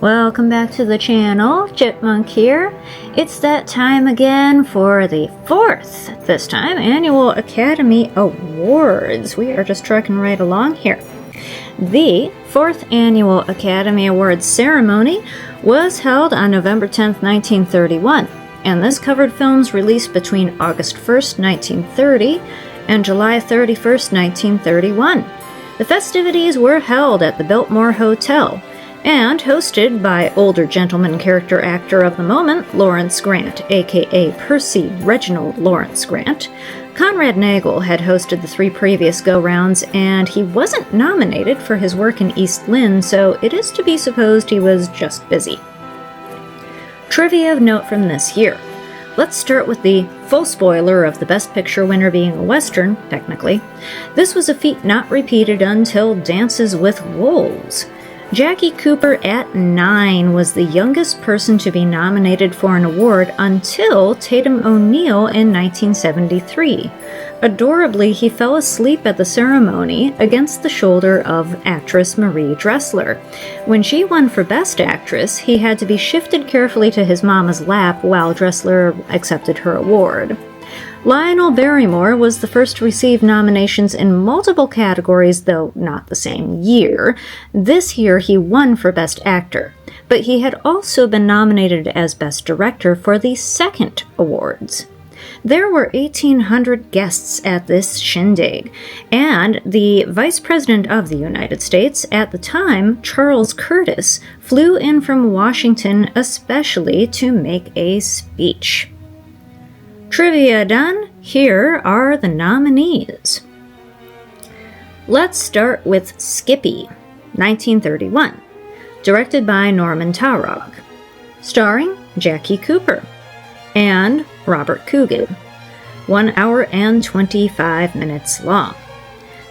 Welcome back to the channel, Chipmunk here. It's that time again for the fourth, this time, Annual Academy Awards. We are just trucking right along here. The fourth Annual Academy Awards ceremony was held on November 10th, 1931, and this covered films released between August 1st, 1930 and July 31st, 1931. The festivities were held at the Biltmore Hotel and hosted by older gentleman character actor of the moment, Lawrence Grant, aka Percy Reginald Lawrence Grant. Conrad Nagel had hosted the three previous go-rounds, and he wasn't nominated for his work in East Lynne, so it is to be supposed he was just busy. Trivia of note from this year. Let's start with the full spoiler of the Best Picture winner being a Western, technically. This was a feat not repeated until Dances with Wolves. Jackie Cooper at 9 was the youngest person to be nominated for an award until Tatum O'Neal in 1973. Adorably, he fell asleep at the ceremony against the shoulder of actress Marie Dressler. When she won for Best Actress, he had to be shifted carefully to his mama's lap while Dressler accepted her award. Lionel Barrymore was the first to receive nominations in multiple categories, though not the same year. This year he won for Best Actor, but he had also been nominated as Best Director for the second awards. There were 1,800 guests at this shindig, and the Vice President of the United States at the time, Charles Curtis, flew in from Washington especially to make a speech. Trivia done, here are the nominees. Let's start with Skippy, 1931, directed by Norman Taurog, starring Jackie Cooper and Robert Coogan, 1 hour and 25 minutes long.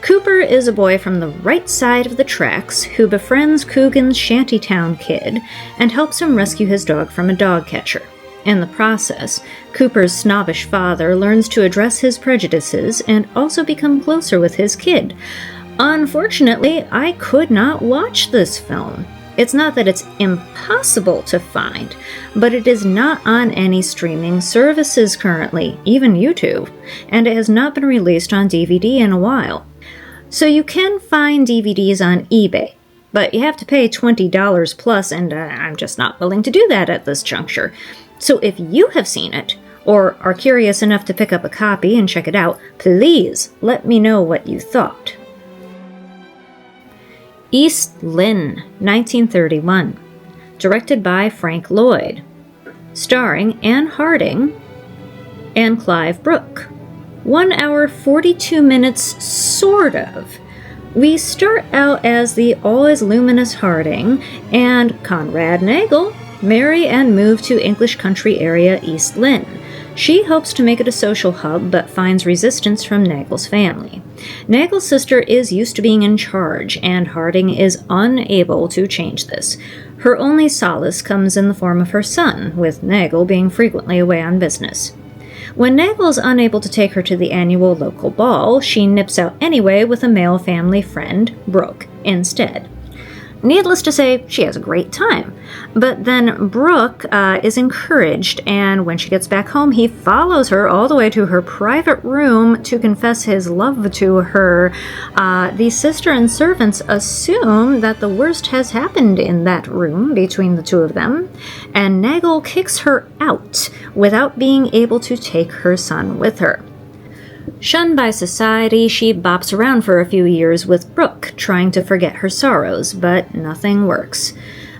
Cooper is a boy from the right side of the tracks who befriends Coogan's shantytown kid and helps him rescue his dog from a dog catcher. In the process, Cooper's snobbish father learns to address his prejudices and also become closer with his kid. Unfortunately, I could not watch this film. It's not that it's impossible to find, but it is not on any streaming services currently, even YouTube, and it has not been released on DVD in a while. So you can find DVDs on eBay, but you have to pay $20 plus, and I'm just not willing to do that at this juncture. So if you have seen it, or are curious enough to pick up a copy and check it out, please let me know what you thought. East Lynne, 1931, directed by Frank Lloyd, starring Anne Harding and Clive Brook. 1 hour 42 minutes, sort of. We start out as the always luminous Harding and Conrad Nagel marry and move to English country area East Lynne. She hopes to make it a social hub, but finds resistance from Nagel's family. Nagel's sister is used to being in charge, and Harding is unable to change this. Her only solace comes in the form of her son, with Nagel being frequently away on business. When Nagel is unable to take her to the annual local ball, she nips out anyway with a male family friend, Brooke, instead. Needless to say, she has a great time. But then Brooke is encouraged, and when she gets back home, he follows her all the way to her private room to confess his love to her. The sister and servants assume that the worst has happened in that room between the two of them, and Nagel kicks her out without being able to take her son with her. Shunned by society, she bops around for a few years with Brooke, trying to forget her sorrows, but nothing works.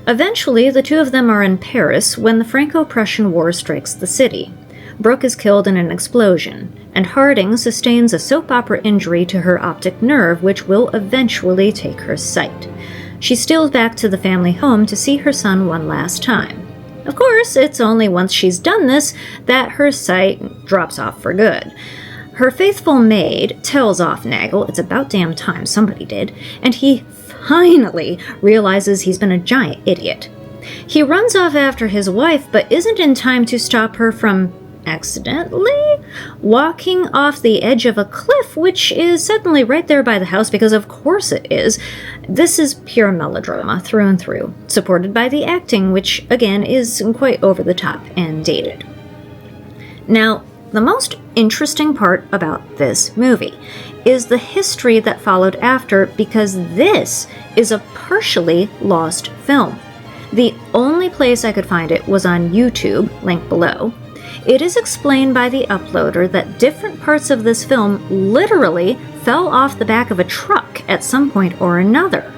Eventually, the two of them are in Paris when the Franco-Prussian War strikes the city. Brooke is killed in an explosion, and Harding sustains a soap opera injury to her optic nerve, which will eventually take her sight. She steals back to the family home to see her son one last time. Of course, it's only once she's done this that her sight drops off for good. Her faithful maid tells off Nagel it's about damn time somebody did, and he finally realizes he's been a giant idiot. He runs off after his wife, but isn't in time to stop her from accidentally walking off the edge of a cliff, which is suddenly right there by the house, because of course it is. This is pure melodrama through and through, supported by the acting, which again is quite over the top and dated. Now, the most interesting part about this movie is the history that followed after, because this is a partially lost film. The only place I could find it was on YouTube, link below. It is explained by the uploader that different parts of this film literally fell off the back of a truck at some point or another.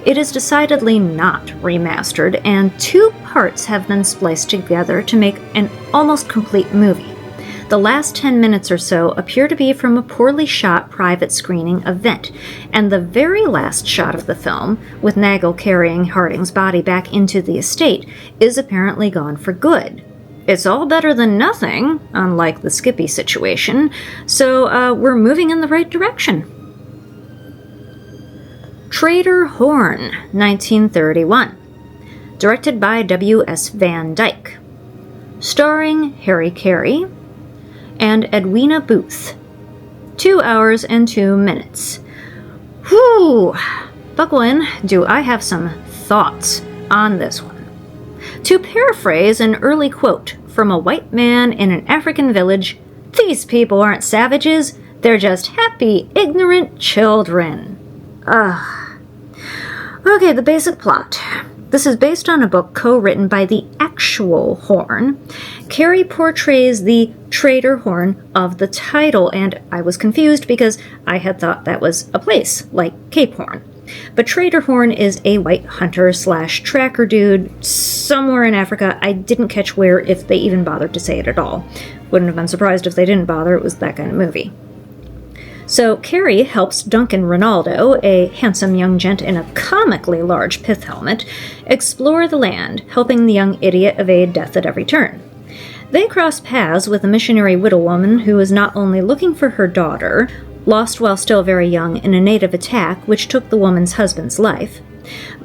It is decidedly not remastered, and 2 parts have been spliced together to make an almost complete movie. The last 10 minutes or so appear to be from a poorly shot private screening event, and the very last shot of the film, with Nagel carrying Harding's body back into the estate, is apparently gone for good. It's all better than nothing, unlike the Skippy situation, so we're moving in the right direction. Trader Horn, 1931. Directed by W.S. Van Dyke. Starring Harry Carey and Edwina Booth. 2 hours and 2 minutes. Whew! Buckle in, do I have some thoughts on this one. To paraphrase an early quote from a white man in an African village, "These people aren't savages, they're just happy, ignorant children." Okay, the basic plot. This is based on a book co-written by the actual Horn. Carey portrays the Trader Horn of the title, and I was confused because I had thought that was a place, like Cape Horn. But Trader Horn is a white hunter/tracker dude somewhere in Africa. I didn't catch where, if they even bothered to say it at all. Wouldn't have been surprised if they didn't bother, it was that kind of movie. So Carey helps Duncan Ronaldo, a handsome young gent in a comically large pith helmet, explore the land, helping the young idiot evade death at every turn. They cross paths with a missionary widow woman who is not only looking for her daughter, lost while still very young in a native attack which took the woman's husband's life,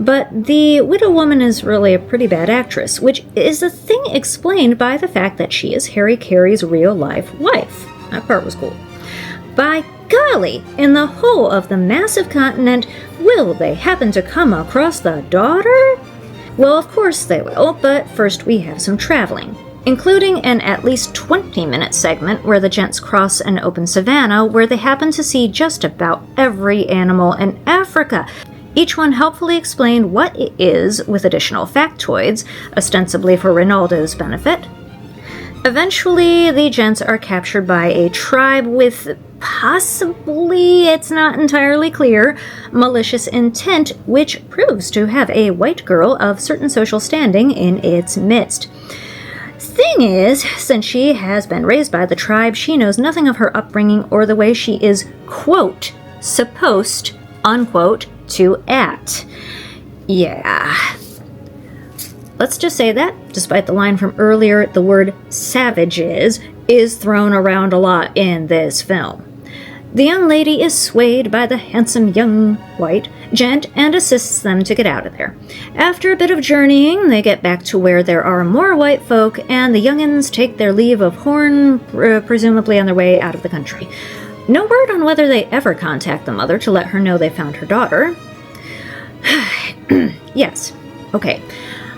but the widow woman is really a pretty bad actress, which is a thing explained by the fact that she is Harry Carey's real-life wife. That part was cool. By golly, in the whole of the massive continent, will they happen to come across the daughter? Well, of course they will, but first we have some traveling, including an at least 20-minute segment where the gents cross an open savanna where they happen to see just about every animal in Africa, each one helpfully explained what it is with additional factoids, ostensibly for Ronaldo's benefit. Eventually, the gents are captured by a tribe with possibly, it's not entirely clear, malicious intent, which proves to have a white girl of certain social standing in its midst. Thing is, since she has been raised by the tribe, she knows nothing of her upbringing or the way she is, quote, supposed, unquote, to act. Yeah. Let's just say that, despite the line from earlier, the word savages is thrown around a lot in this film. The young lady is swayed by the handsome young white gent and assists them to get out of there. After a bit of journeying, they get back to where there are more white folk, and the youngins take their leave of Horn, presumably on their way out of the country. No word on whether they ever contact the mother to let her know they found her daughter. Yes, okay.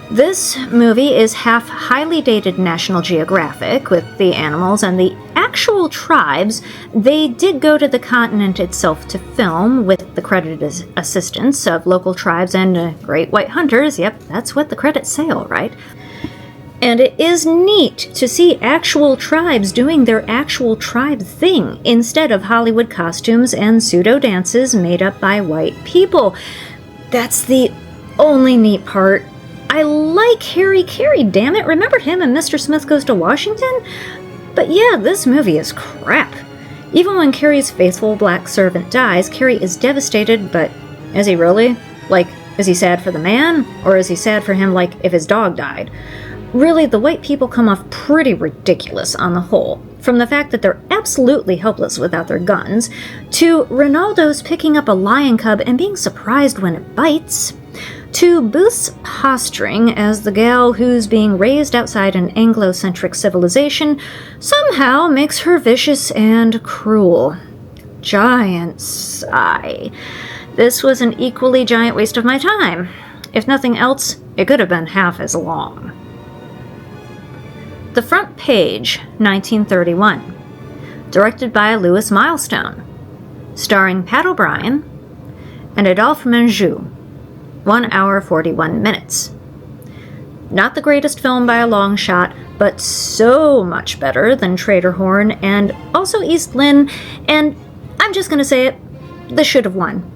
This movie is half highly dated National Geographic with the animals and the actual tribes. They did go to the continent itself to film with the credited assistance of local tribes and great white hunters. Yep, that's what the credits say, all right. And it is neat to see actual tribes doing their actual tribe thing instead of Hollywood costumes and pseudo dances made up by white people. That's the only neat part. I like Harry Carey, damn it. Remember him in Mr. Smith Goes to Washington? But yeah, this movie is crap. Even when Carey's faithful black servant dies, Carey is devastated, but is he really? Like, is he sad for the man? Or is he sad for him like if his dog died? Really, the white people come off pretty ridiculous on the whole. From the fact that they're absolutely helpless without their guns, to Ronaldo's picking up a lion cub and being surprised when it bites, to Booth's posturing as the gal who's being raised outside an Anglo-centric civilization somehow makes her vicious and cruel. Giant sigh. This was an equally giant waste of my time. If nothing else, it could have been half as long. The Front Page, 1931. Directed by Louis Milestone. Starring Pat O'Brien and Adolphe Menjou. 1 hour 41 minutes. Not the greatest film by a long shot, but so much better than Trader Horn and also East Lynne, and I'm just going to say it, this should have won.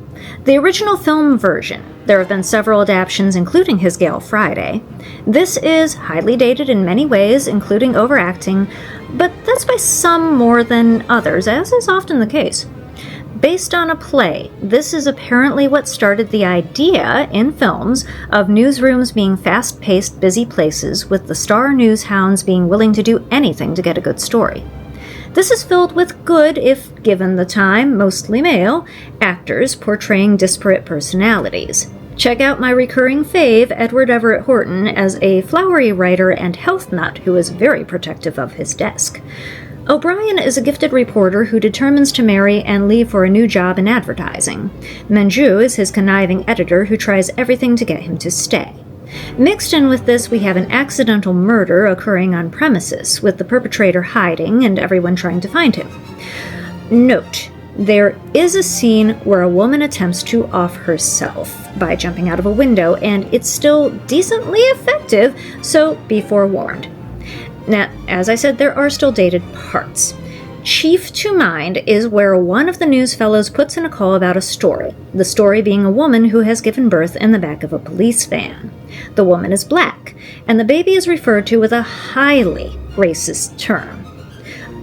The original film version, there have been several adaptions including His Gale Friday. This is highly dated in many ways, including overacting, but that's by some more than others, as is often the case. Based on a play, this is apparently what started the idea in films of newsrooms being fast-paced, busy places, with the star news hounds being willing to do anything to get a good story. This is filled with good, if given the time, mostly male, actors portraying disparate personalities. Check out my recurring fave, Edward Everett Horton, as a flowery writer and health nut who is very protective of his desk. O'Brien is a gifted reporter who determines to marry and leave for a new job in advertising. Menjou is his conniving editor who tries everything to get him to stay. Mixed in with this, we have an accidental murder occurring on premises, with the perpetrator hiding and everyone trying to find him. Note, there is a scene where a woman attempts to off herself by jumping out of a window, and it's still decently effective, so be forewarned. Now, as I said, there are still dated parts. Chief to mind is where one of the news fellows puts in a call about a story, the story being a woman who has given birth in the back of a police van. The woman is black, and the baby is referred to with a highly racist term.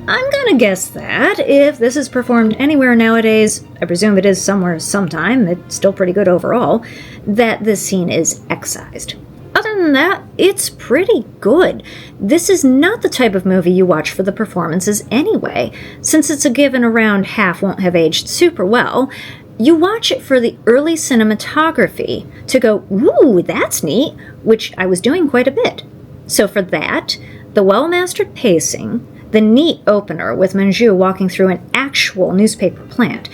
I'm gonna guess that, if this is performed anywhere nowadays, I presume it is somewhere sometime, it's still pretty good overall, that this scene is excised. Other than that, it's pretty good. This is not the type of movie you watch for the performances anyway, since it's a given around half won't have aged super well. You watch it for the early cinematography, to go, ooh, that's neat, which I was doing quite a bit. So for that, the well-mastered pacing, the neat opener with Menjou walking through an actual newspaper plant,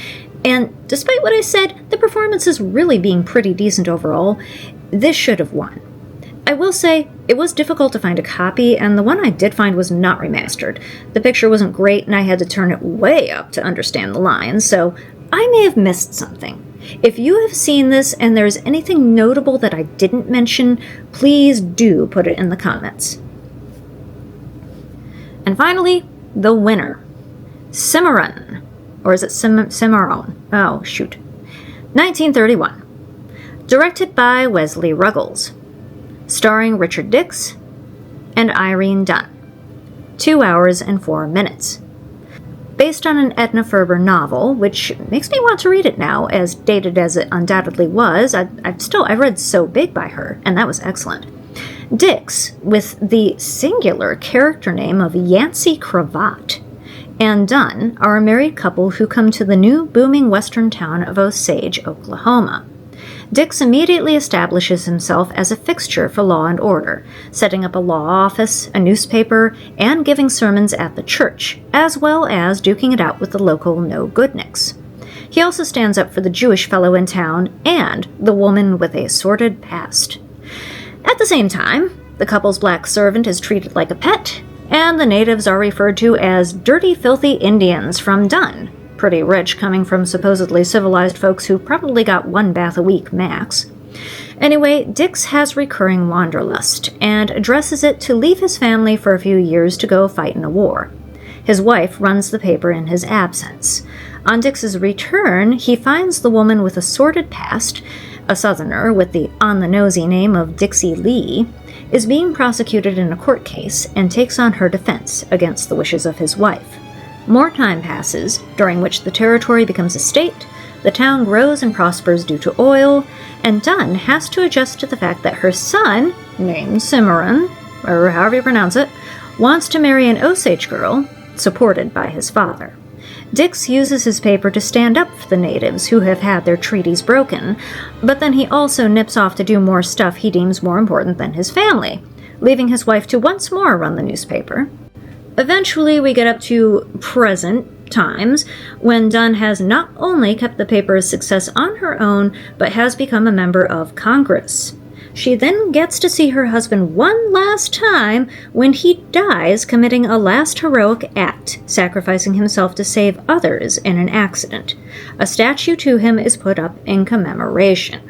and despite what I said, the performances really being pretty decent overall, this should have won. I will say, it was difficult to find a copy, and the one I did find was not remastered. The picture wasn't great, and I had to turn it way up to understand the lines, so I may have missed something. If you have seen this and there's anything notable that I didn't mention, please do put it in the comments. And finally, the winner. Cimarron. Or is it Cimarron? Oh, shoot. 1931. Directed by Wesley Ruggles. Starring Richard Dix and Irene Dunne. 2 hours and 4 minutes. Based on an Edna Ferber novel, which makes me want to read it now, as dated as it undoubtedly was. I've read So Big by her, and that was excellent. Dix, with the singular character name of Yancey Cravat, and Dunn are a married couple who come to the new booming western town of Osage, Oklahoma. Dix immediately establishes himself as a fixture for law and order, setting up a law office, a newspaper, and giving sermons at the church, as well as duking it out with the local no-goodniks. He also stands up for the Jewish fellow in town and the woman with a sordid past. At the same time, the couple's black servant is treated like a pet, and the natives are referred to as dirty, filthy Indians from Dunn. Pretty rich coming from supposedly civilized folks who probably got 1 bath a week max. Anyway, Dix has recurring wanderlust, and addresses it to leave his family for a few years to go fight in a war. His wife runs the paper in his absence. On Dix's return, he finds the woman with a sordid past, a southerner with the on-the-nosy name of Dixie Lee, is being prosecuted in a court case and takes on her defense against the wishes of his wife. More time passes, during which the territory becomes a state, the town grows and prospers due to oil, and Dunn has to adjust to the fact that her son, named Cimarron, or however you pronounce it, wants to marry an Osage girl, supported by his father. Dix uses his paper to stand up for the natives who have had their treaties broken, but then he also nips off to do more stuff he deems more important than his family, leaving his wife to once more run the newspaper. Eventually, we get up to present times, when Dunn has not only kept the paper a success on her own, but has become a member of Congress. She then gets to see her husband one last time when he dies committing a last heroic act, sacrificing himself to save others in an accident. A statue to him is put up in commemoration.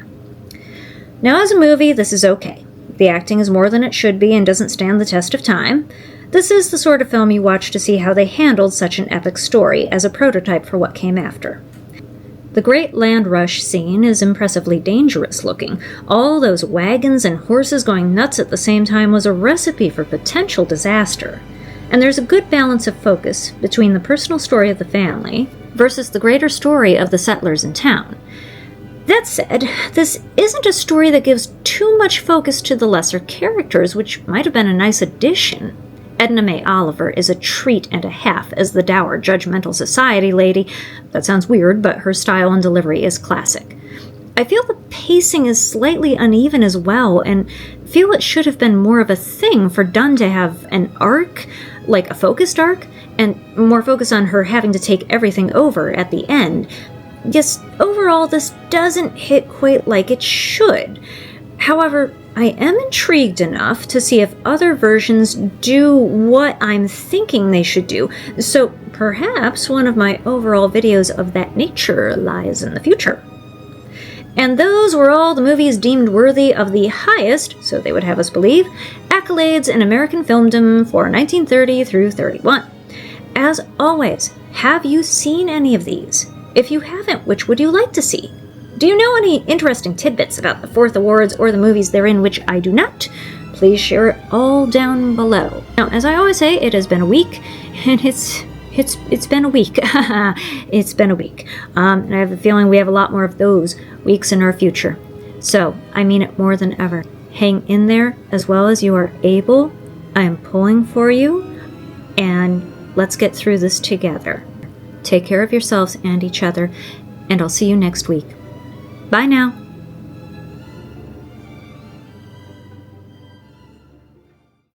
Now, as a movie, this is okay. The acting is more than it should be and doesn't stand the test of time. This is the sort of film you watch to see how they handled such an epic story as a prototype for what came after. The great land rush scene is impressively dangerous looking. All those wagons and horses going nuts at the same time was a recipe for potential disaster. And there's a good balance of focus between the personal story of the family versus the greater story of the settlers in town. That said, this isn't a story that gives too much focus to the lesser characters, which might have been a nice addition. Edna May Oliver is a treat and a half as the dour, judgmental society lady. That sounds weird, but her style and delivery is classic. I feel the pacing is slightly uneven as well, and feel it should have been more of a thing for Dunn to have an arc, like a focused arc, and more focus on her having to take everything over at the end. Yes, overall, this doesn't hit quite like it should. However, I am intrigued enough to see if other versions do what I'm thinking they should do, so perhaps one of my overall videos of that nature lies in the future. And those were all the movies deemed worthy of the highest, so they would have us believe, accolades in American filmdom for 1930 through 31. As always, have you seen any of these? If you haven't, which would you like to see? Do you know any interesting tidbits about the 4th Awards or the movies therein which I do not? Please share it all down below. Now, as I always say, it has been a week, and it's been a week. It's been a week. And I have a feeling we have a lot more of those weeks in our future. So, I mean it more than ever. Hang in there as well as you are able. I am pulling for you, and let's get through this together. Take care of yourselves and each other, and I'll see you next week. Bye now.